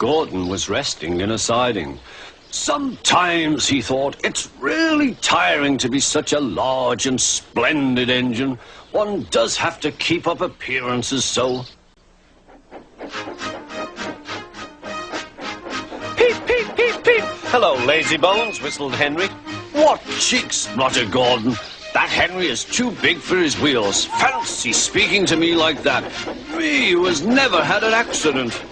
Gordon was resting in a siding. Sometimes, he thought, it's really tiring to be such a large and splendid engine. One does have to keep up appearances so. Peep, peep, peep, peep. Hello, lazybones, whistled Henry. What cheeks, muttered Gordon. That Henry is too big for his wheels. Fancy speaking to me like that. Me, who has never had an accident.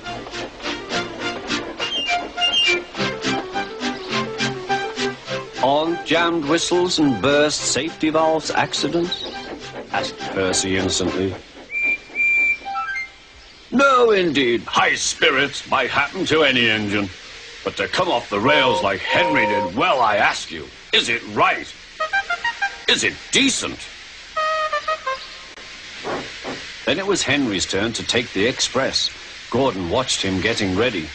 Aren't jammed whistles and burst safety valves accidents? Asked Percy innocently. No, indeed. High spirits might happen to any engine. But to come off the rails like Henry did, well, I ask you, is it right? Is it decent? Then it was Henry's turn to take the express. Gordon watched him getting ready.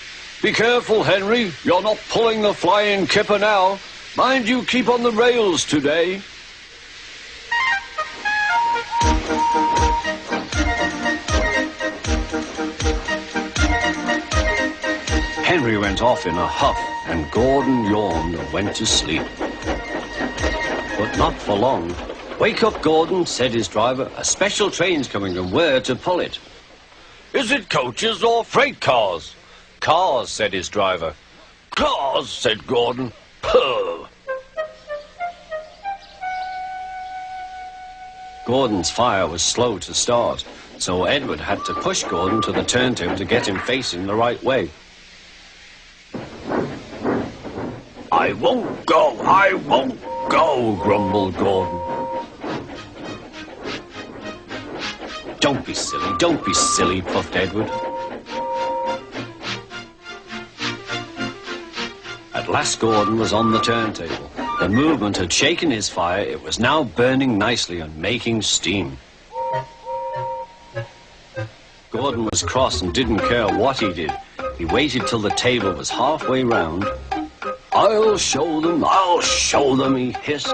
Be careful, Henry. You're not pulling the flying kipper now. Mind you keep on the rails today. Henry went off in a huff, and Gordon yawned and went to sleep. But not for long. Wake up, Gordon, said his driver. A special train's coming, and we're to pull it. Is it coaches or freight cars? Cars, said his driver. Cars, said Gordon. Puh. Gordon's fire was slow to start, so Edward had to push Gordon to the turntable to get him facing the right way. I won't go, grumbled Gordon. Don't be silly, puffed Edward. At last Gordon was on the turntable. The movement had shaken his fire. It was now burning nicely and making steam. Gordon was cross and didn't care what he did. He waited till the table was halfway round. I'll show them, he hissed.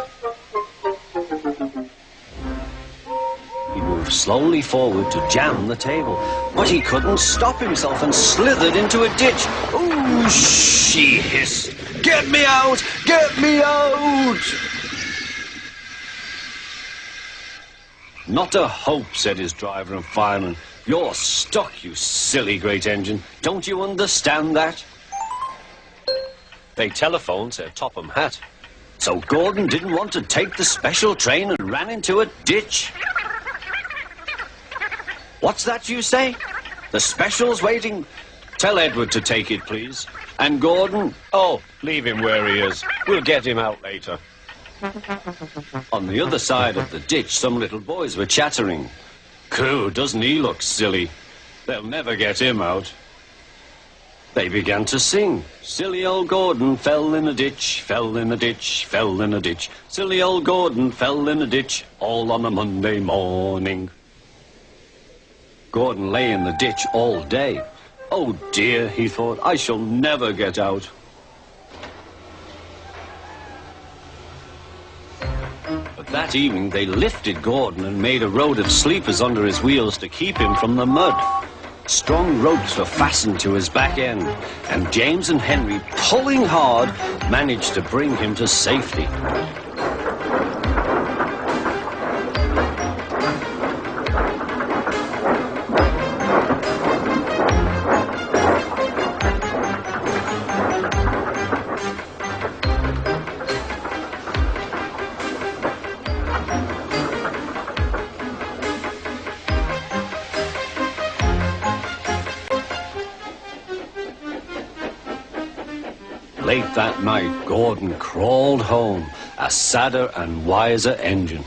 He moved slowly forward to jam the table, but he couldn't stop himself and slithered into a ditch. Ooh, she hissed. Get me out! Get me out! Not a hope, said his driver and fireman. You're stuck, you silly great engine. Don't you understand that? They telephoned, said Topham Hatt. So Gordon didn't want to take the special train and ran into a ditch. What's that you say? The special's waiting? Tell Edward to take it, please. And Gordon? Oh, leave him where he is. We'll get him out later. On the other side of the ditch, some little boys were chattering. Coo, doesn't he look silly? They'll never get him out. They began to sing. Silly old Gordon fell in a ditch, fell in a ditch, fell in a ditch. Silly old Gordon fell in a ditch, all on a Monday morning. Gordon lay in the ditch all day. Oh dear, he thought, I shall never get out. But that evening they lifted Gordon and made a road of sleepers under his wheels to keep him from the mud. Strong ropes were fastened to his back end, and James and Henry, pulling hard, managed to bring him to safety. Late that night, Gordon crawled home, a sadder and wiser engine.